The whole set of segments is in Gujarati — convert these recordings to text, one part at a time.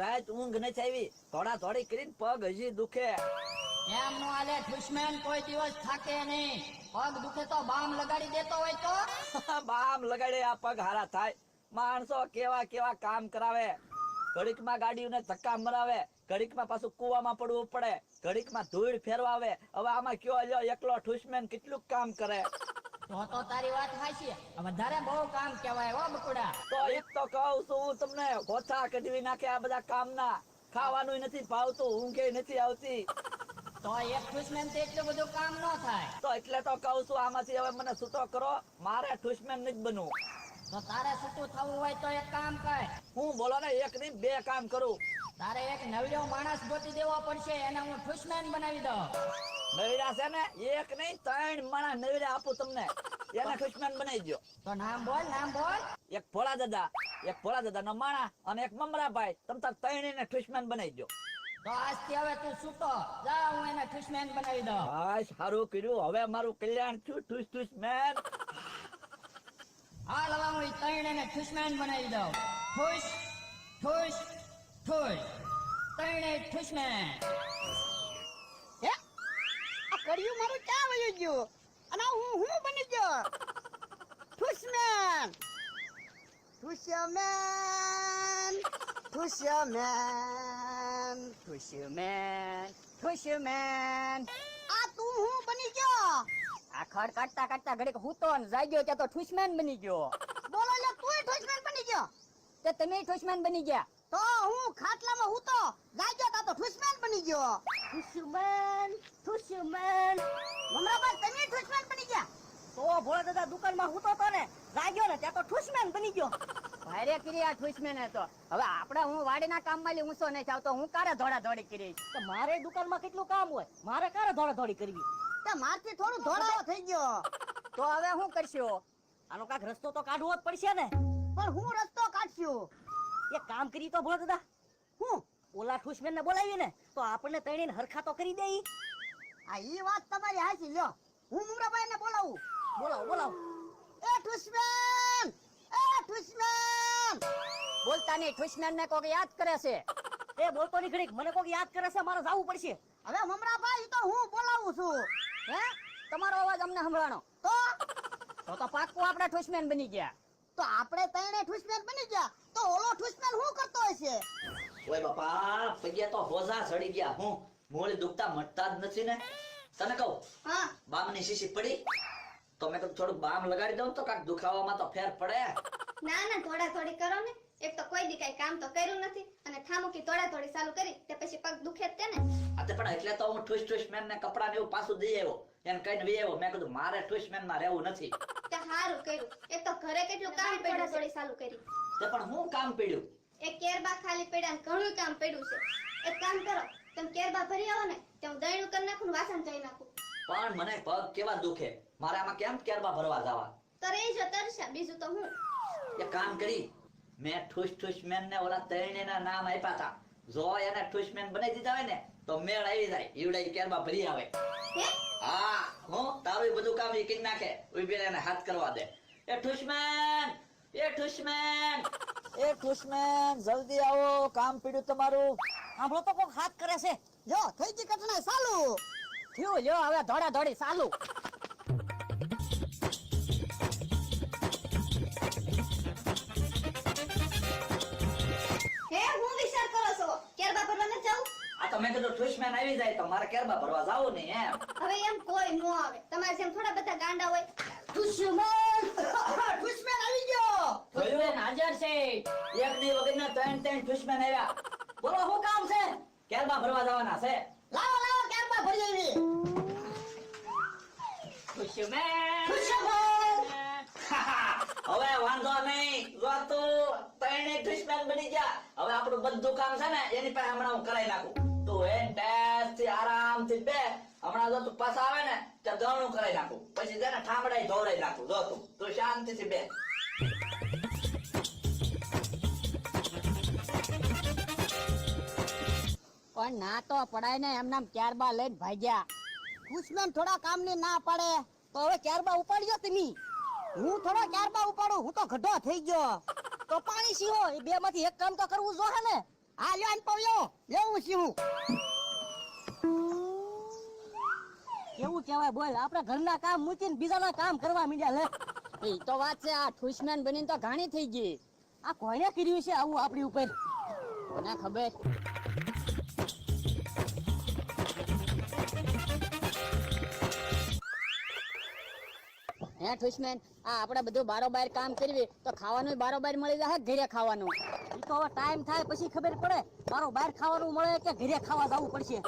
રાત ઊંઘ નથી આવી, થોડા થોડી કરીને પગ હજી દુખે. એમ નો હાલે દુશ્મન, કોઈ દિવસ થાકે નહીં. પગ દુખે તો બામ લગાડી દેતો હોય તો. બામ લગાડે આ પગ હારા થાય. માણસો કેવા કેવા કામ કરાવે. ઘડીકમાં ગાડીઓને ધક્કા મરાવે, ઘડીકમાં પાછું કુવામાં પડવું પડે, ઘડીકમાં ધૂળ ફેરવાવે. હવે આમાં કયો લ્યો એકલો ઠુસમેન કેટલું કામ કરે. તો તારી વાત હાચી, વધારે બહુ કામ કહેવાય હો બકુડા. તો એક તો કહું છું હું તમને, ગોથા કઢવી નાખે આ બધા કામના. ખાવાનું નથી ભાવતું, ઊંઘે નથી આવતી. તો એક દુશ્મન થી એટલું બધું કામ ન થાય. તો એટલે તો કહું છું આમાંથી હવે મને છૂટો કરો, મારે ઠુસમેન નથી બનવું. તો તારે છૂટું થવું હોય તો એક કામ કર. હું બોલો ને, એક નહીં બે કામ કરું. તારે એક નવરો માણસ ગોતી દેવો પડશે, એને હું દુશ્મન બનાવી દઉં. નવીરા છે ને, એક નહીં 3 માણા નવીરા આપું તમને, એને ઠુસમેન બનાવી દો. તો નામ બોલ, નામ બોલ. એક ભોળા દાદા નો માણા અને એક મમરાભાઈ, તમ તાર 3 ને ઠુસમેન બનાવી દો. તો આજથી હવે તું છૂટો જા, હું એને દુશ્મન બનાવી દઉં. ભાઈ સારું કર્યું, હવે મારું કલ્યાણ થયું. ઠુસમેન હાલ હવે હું 3 ને દુશ્મન બનાવી દઉં. ઠુસ ઠુસ ઠુસ, 3 દુશ્મન. હે આ કર્યું મારું ક્યાં વયું ગયું, અને હું બની ગયો દુશ્મન. દુશ્મન દુશ્મન દુશ્મન દુશ્મન, આ તું હું બની ગયો. આ ખડ કાઢતા કાઢતા ઘડીક હૂતો ને જાગ્યો ત્યાં તો દુશ્મન બની ગયો. બોલો લે, તું દુશ્મન બની ગયો. તે તમે દુશ્મન બની ગયા. તો હું ખાટલામાં હું તો જાગ્યો તા તો દુશ્મન બની ગયો. દુશ્મન દુશ્મન, મમરાભાઈ તમે દુશ્મન બની ગયા. તો ભોળા દાદા દુકાનમાં હૂતો તો ને, જાગ્યો ને ત્યાં તો દુશ્મન બની ગયો. ભારે કરી આ દુશ્મન હતો. હવે આપણે હું વાડીના કામમાં લી ઊંચો નહીં થાવ તો હું કારે ધોડા ધોડી કરી. તો મારે દુકાનમાં કેટલું કામ હોય, મારે કારે ધોડા ધોડી કરવી. તે મારથી થોડું ધોળાવો થઈ ગયો. તો હવે હું કરશો? આનો કાક રસ્તો તો કાઢવો જ પડશે ને. પણ હું રસ્તો કાઢ્યો. એક કામ કરી તો ભોળા દાદા, હું ઓલા દુશ્મન ને બોલાવી ને તો આપણને તણીને હરખા તો કરી દે. આ ઈ વાત તમારી હાચી. લ્યો હું મુમરાભાઈ ને બોલાવું. બોલાવો બોલાવો. એ દુશ્મન, એ દુશ્મન. બોલતા નહીં, દુશ્મન ને કોક યાદ કરે છે. એ બોલતો નહીં ઘડીક, મને કોક યાદ કરે છે, મારે જવું પડશે. હવે મમરાભાઈ તો હું બોલાવું છું. હે તમારો અવાજ અમને સંભળાણો તો પાક્કું આપણે દુશ્મન બની ગયા. તો આપણે ત્રણે દુશ્મન બની ગયા, તો ઓલો દુશ્મન શું કરતો હશે? ઓય બાપા, પગ્યા તો હોજા ચડી ગયા. હું મૂળ દુખતા મટતા જ નથી ને. તને કહું, હા બામની શીશી પડી તો મેં કીધું થોડુંક બામ લગાડી દઉં તો કાક દુખાવામાં તો ફેર પડે. ના ના, થોડા થોડી કરો ને. એક તો કોઈ દી કઈ કામ તો કર્યું નથી, અને ઠામુકી થોડા થોડી ચાલુ કરી તે પછી પગ દુખે જ તે ને. આતે પણ એટલે તો હું ઠુસમેન ને કપડા ને એવું પાછું દઈ આવ્યો, એને કઈને વી આવ્યો. મેં કીધું મારે ઠુસમેન માં રહેવું નથી. તે હારું કર્યું. એક તો ઘરે કેટલું કામ પડ્યું, થોડી ચાલુ કરી. તે પણ હું કામ પડ્યું. એક કેરબા ખાલી પડ્યા ને ઘણું કામ પડ્યું છે. એક કામ કરો, તમે કેરબા ભરી આવો ને તે હું દહીણું કરી નાખું ને વાસણ ધોઈ નાખું. પણ મને પગ કેવા દુખે, મારે આમાં કેમ કેરબા ભરવા જવા? તો રહી જો તરસ્યા, બીજું તો હું. એક કામ કરી, મેં ઠુસમેન ને ઓલા ત્રણે ના નામ આપ્યા હતા. જો એને ઠુસમેન બનાવી દીધા હોય ને તો મેળ આવી જાય, ઈવડે કેરબા ભરી આવે. હે હા, હું તારું બધું કામ ઈ કરી નાખે. ઉભી એને હાથ કરવા દે. એ ઠુસમેન, એ ઠુસમેન, એ ઠુસમેન, જલ્દી આવો, કામ પીડ્યું તમારું. સાંભળો તો કોક હાથ કરે છે. જો થઈ ગઈ ઘટના ચાલુ. થયું લ્યો, હવે ધોડા ધોડી ચાલુ. હે હું વિચાર કરો છો કેરબા ભરવા ન જાવ? આ તો મેં કીધું ઠુસમેન આવી જાય તો મારે કેરબા ભરવા જાવું નહીં એમ. હવે એમ કોઈ નો આવે, તમારે જેમ થોડા બધા ગાંડા હોય. દુશ્મન દુશ્મન આવી ગયો. દુશ્મન હાજર છે. એક ની વગરના 3 ઠુસમેન આવ્યા. બોલો શું કામ છે? કેરબા ભરવા જવાના છે. લાવો લાવો કેરબા ભરી આવી. દુશ્મન હવે વાંધો નહીં, જો તું 3 ઠુસમેન બની ગયા. હવે આપણું બધું કામ છે ને એની પાસે હમણાં હું કરાઈ નાખું. તું ટેસ્ટ થી આરામથી બે. હમણાં જો તું પાછા આવે ને ત્યાં દળનું કરાઈ નાખું, પછી તેને ઠામડાઈ ધોવડાઈ નાખું. જો તું શાંતિથી બે. પણ ના તો પડાય ને, એમ નામ કેરબા લઈને ભાગ્યા. દુશ્મન થોડા કામની ના પાડે તો હવે કેરબા ઉપાડ્યો તમે. હું થોડો કેરબા ઉપાડું, હું તો ગઢો થઈ ગયો. તો પાણી સીવો, એ બે માંથી એક કામ તો કરવું જોઈએ ને. હા લ્યો આન પવ્યો લેવું છે હું કેવું કહેવાય બોલ, આપણા ઘરના કામ મૂકીને બીજાના કામ કરવા માંડ્યા લે. એ તો વાત છે, આ ઠુસમેન બનીને તો ઘાણી થઈ ગઈ. આ કોણે કર્યું છે આવું આપણી ઉપર? કોને ખબર. હે ઠુસમેન, આ આપણે બધું બારોબાર કામ કરવી તો ખાવાનું બારોબાર મળી જાય, ઘરે ખાવાનું. ઈ તો હવે ટાઈમ થાય પછી ખબર પડે બારોબાર ખાવાનું મળે કે ઘરે ખાવા જવું પડશે.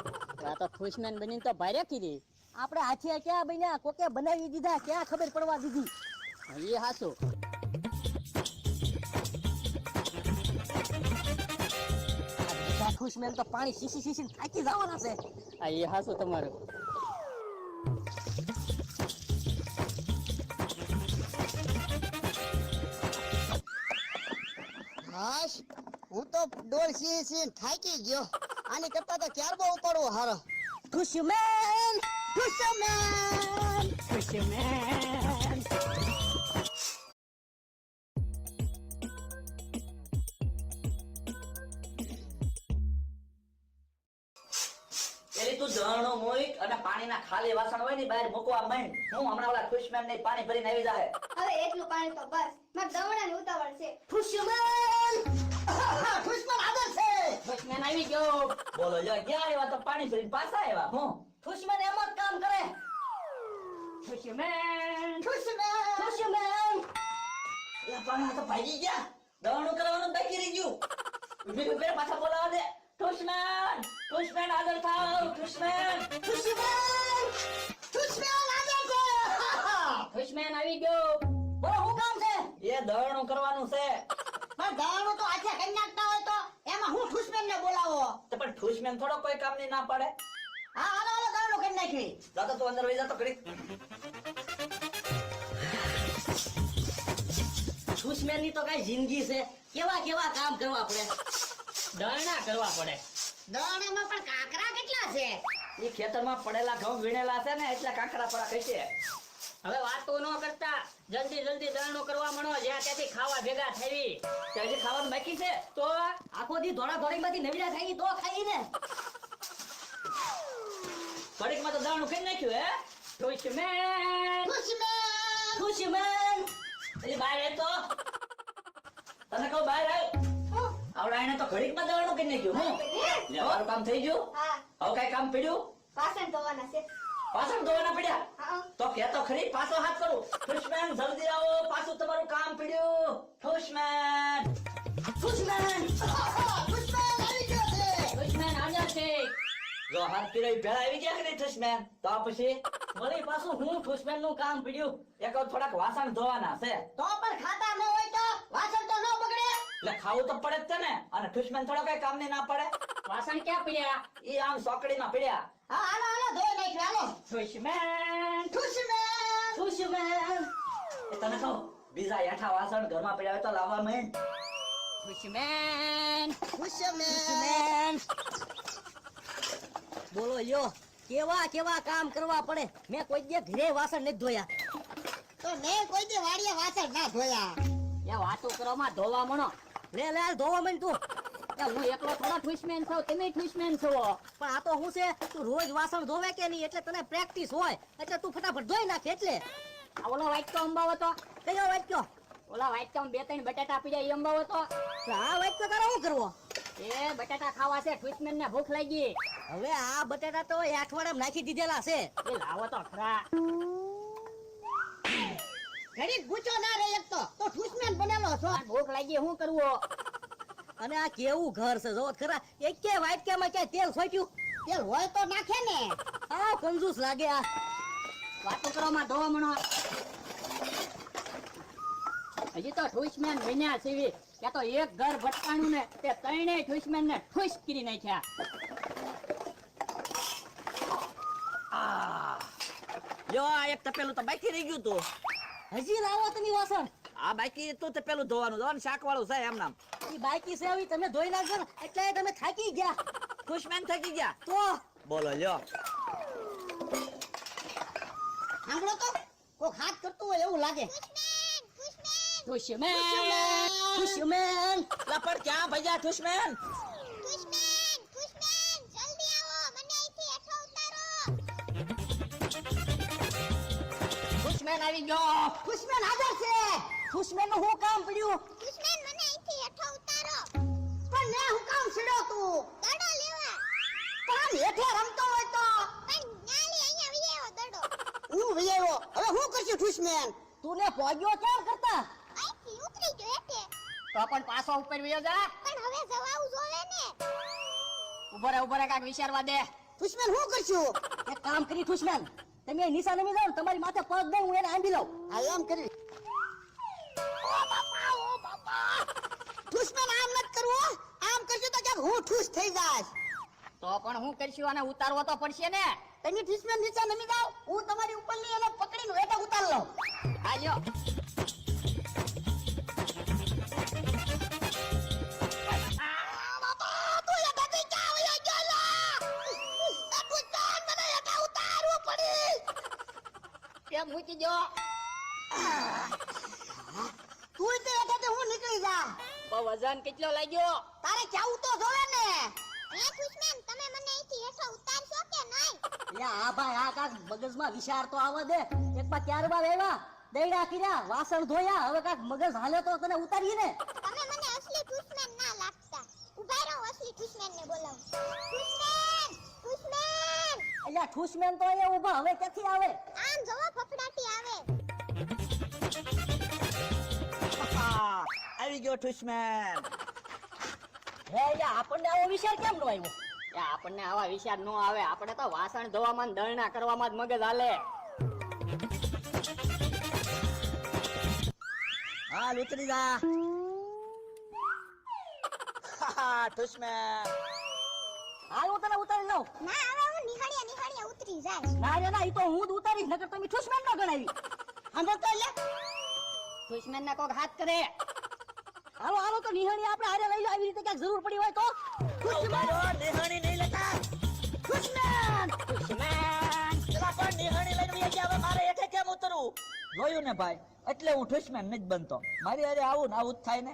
આ તો ઠુસમેન બનીને તો ભારે કીધી. આપણે હાથે ક્યાં બન્યા, કોકે બનાવી દીધા, ક્યાં ખબર પડવા દીધી. એ હાચું. ઠુસમેન તો પાણી શીશી શીશી થાકી જવાના છે. આ એ હાચું તમારું. હાશ હું તો ડોળ સી થાકી ગયો. આની કરતા તો ક્યારબો ઉપાડવો હારો. ઠુસમેન, ઠુસમેન, ઠુસમેન. એલી તું જણો મોઈક અને પાણીના ખાલી વાસણ હોય ને બહાર મૂકવા માંડ. હું હમણાં ઓલા ઠુસમેન ને પાણી ભરીને આવી જાહે. હવે એટલું પાણી તો બસ. મારે દવડાની ઉતાવળ છે. ઠુસમેન ઠુસમેન આદર છે. ઠુસમેન આવી ગયો. બોલો લ્યો ક્યાં આવ્યા તો પાણી ભરીને પાછા આવ્યા. હું ઠુસમેન એમ જ કામ કરે. ઠુસમેન, ઠુસમેન ઠુસમેન. એ પાણી તો ભાગી ગયા. દવાનું કરવાનું બાકી રહી ગયું. ઉભી ઉભી પાછા બોલાવા દે. ઠુસમેન, ઠુસમેન આગળ થાવ. ઠુસમેન, ઠુસમેન ઠુસમેન આદર છે. ઠુસમેન આવી ગયો. બોલો શું કામ છે? એ દવાનું કરવાનું છે. પણ દાણો તો આખે કઈ નાખતા હોય તો એમાં હું ઠુસમેન ને બોલાવો. તો પણ ઠુસમેન થોડો કોઈ કામની ના પડે. હા હાલો હાલો દાણો કરી નાખી. જાતો તું અંદર વહી જાતો ઘડીક. ઠુસમેન ની તો કઈ જિંદગી છે. કેવા કેવા કામ કરવા પડે. દળના કરવા પડે. દાણામાં પણ કાકરા કેટલા છે? એ ખેતરમાં પડેલા ઘઉં વીણેલા છે ને એટલે કાંકરા પડા કહે છે. હવે વાતો ન કરતા જલ્દી જલ્દી દળનું કરવા મળો, જ્યાં ત્યાંથી ખાવા ભેગા થઈ. ત્યાંથી ખાવાનું બાકી છે તો આખો દી ધોળા ધોળીમાંથી નવીરા થઈ તો ખાઈ ને. ઘડીકમાં તો દાણું ખાઈ નાખ્યું હે. ઠુસમેન, ઠુસમેન ઠુસમેન. એટલે બહાર એ તો તને કહું બહાર આવ. આવડા એને તો ઘડીકમાં દાણું ખાઈ નાખ્યું. હું લેવાનું કામ થઈ ગયું. હા, હવે કઈ કામ પડ્યું? વાસણ ધોવાના છે. પાછળ ધોવાના પડ્યા. હા. તો કે તો ખરી પાછો હાથ કરું. ઠુસમેન જલ્દી આવો, પાછું તમારું કામ પડ્યું. ઠુસમેન, ઠુસમેન, ઠુસમેન આવી ગયો છે. ઠુસમેન હાજર છે. જો હાથ પીરાઈ ભેળા આવી ગયા કે નહીં ઠુસમેન? તો પછી વળી પાછું હું ઠુસમેન નું કામ પડ્યું. એક થોડાક વાસણ ધોવાના છે. તો પણ ખાતા ન હોય તો વાસણ તો ન બગડે. એટલે ખાવું તો પડે જ છે ને. અને ઠુસમેન થોડો કઈ કામ ના પડે. વાસણ ક્યાં પડ્યા? ઈ આમ સોકડીમાં પડ્યા. હા હાલો હાલો ધોઈ નાખ્યું હાલો. ઠુસમેન, ઠુસમેન ઠુસમેન, એ તને કહું બીજા હેઠા વાસણ ઘરમાં પડ્યા હોય તો લાવવા માંડ. ઠુસમેન, ઠુસમેન ઠુસમેન. બોલો લ્યો કેવા કેવા કામ કરવા પડે. મેં કોઈ દે ઘરે વાસણ નથી ધોયા. તો મેં કોઈ દી વાડીએ વાસણ ના ધોયા. એ વાતો કરવામાં ધોવા મણો. લે લે ધોવા માંડ તું. એ હું એકલો થોડા ઠુસમેન છો, તમે ઠુસમેન છો. પણ આ તો હું છે, તું રોજ વાસણ ધોવે કે નહીં એટલે તને પ્રેક્ટિસ હોય એટલે તું ફટાફટ ધોઈ નાખ. એટલે આ ઓલો વાટકો અંબાવો તો કયો વાટકો? ઓલા વાટકો બે ત્રણ બટાટા આપી જાય એ અંબાવો તો. આ વાટકો તારે શું કરવો? એ બટાટા ખાવા છે, ઠુસમેન ને ભૂખ લાગી. હવે આ બટાટા તો એ અઠવાડિયામાં નાખી દીધેલા છે. એ લાવો તો ખરા. ઘડીક ગુચો ના રે એક તો ઠુસમેન બનેલો છો. આ ભૂખ લાગી શું કરવું? અને આ કેવું ઘર છે જો ખરા. એક કે વાટકામાં ક્યાંય તેલ છોટ્યું? તેલ હોય તો નાખે ને. આ કંજૂસ લાગે. આ વાતો કરવામાં ધોવા મણો. હજી તો ઠુસમેન બન્યા સીવી. ત્યાં તો એક ઘર ભટકાણું ને તે ત્રણેય ઠુસમેન ને ઠુસ કરી નાખ્યા. જો આ એક તપેલું તો બાકી રહી ગયું તું. હજી લાવો તમે વાસણ. આ બાકી તું તપેલું ધોવાનું શાક વાળું છે એમ નામ. ઈ બાકી છે હવે તમે ધોઈ નાખજો ને એટલે તમે થાકી ગયા. ઠુસમેન થકી ગયા. તો બોલો લ્યો. સાંભળો તો કોક હાથ કરતું હોય એવું લાગે. ઠુસમેન, ઠુસમેન. લા પણ ક્યાં ભૈયા ઠુસમેન? દુશ્મન આવી ગયો. દુશ્મન હાજર છે. દુશ્મન નું શું કામ પડ્યું? દુશ્મન મને અહીંથી હેઠો ઉતારો. પણ ને હું કામ છેડ્યો તું? દડો લેવા. પણ હેઠે રમતો હોય તો પણ નાલી અહીંયા વિયેવો દડો. હું વિયેવો. હવે હું કરશું દુશ્મન? તું ને પોગ્યો કેમ કરતા? અહીંથી ઉતરી ગયો હેઠે. તો પણ પાછો ઉપર વયો જા. પણ હવે જવાવું જોવે ને. ઉભો રે કાક વિચારવા દે. દુશ્મન હું કરશું? એક કામ કરી દુશ્મન, તમે નિશા નમી જાવ ને તમારી માથે પગ દઈ હું એને આંબી લઉં. આ એમ કરી. દુશ્મન આમ નત કરવું. આમ કરશું તો ક્યાંક હું ઠૂસ થઈ જાશ. તો પણ હું કરશું અને ઉતારવો તો પડશે ને. તમે દુશ્મન નીચે નમી જાવ, હું તમારી ઉપરની એને પકડીને હેઠે ઉતાર લઉં. હાલ્યો. કેમ મૂકી દો? તું તે હેઠે હું નીકળી જા. તો વજન કેટલો લાગ્યો? તારે જાવું તો જોવે ને. હે દુશ્મન તમે મને અહીંથી હેઠો ઉતારશો કે નહીં? આ ભાઈ આ કાક મગજમાં વિચાર તો આવવા દે. એક પા ત્યારબાદ આવ્યા દૈડા કર્યા વાસણ ધોયા, હવે કાક મગજ હાલે તો તને ઉતારીએ ને. તમે મને અસલી દુશ્મન ના લાગતા. ઉભા રહો, અસલી દુશ્મનને બોલાવું. દુશ્મન! દુશ્મન! અલ્યા ઠુસમેન તો અહીંયા ઊભા, હવે ક્યાંથી આવે? આમ જોવો ફફડાટી આવે. આવી ગયો દુશ્મન. હે અલ્યા આપણને આવો વિચાર કેમ નો આવ્યો? આપણને આવા વિચાર નો આવે, આપણે તો વાસણ ધોવામાં ને દળના કરવામાં જ મગજ હાલે. હાલ ઉતરી જા. દુશ્મન. હાલ હું તને ઉતારી લઉં. ના હવે હું નિહાળ્યા ઉતરી જાય. ના રે ના, ઈ તો હું જ ઉતારીશ, નકર તમે ઠુસમેન નો ગણાવી. આંધો તો લે. ઠુસમેન ને કોક હાથ કરે. હાલો તો નિહાળી આપણે હારે લઈ લો, આવી રીતે ક્યાંક જરૂર પડી હોય તો. નિહાણી નહીં લેતા. દુશ્મન! પેલા પણ નિહાણી લઈને વહી ગયા, હવે મારે હેઠે કેમ ઉતરવું? જોયું ને ભાઈ, એટલે હું દુશ્મન નથી બનતો. મારી હારે આવું ને આવું જ થાય ને.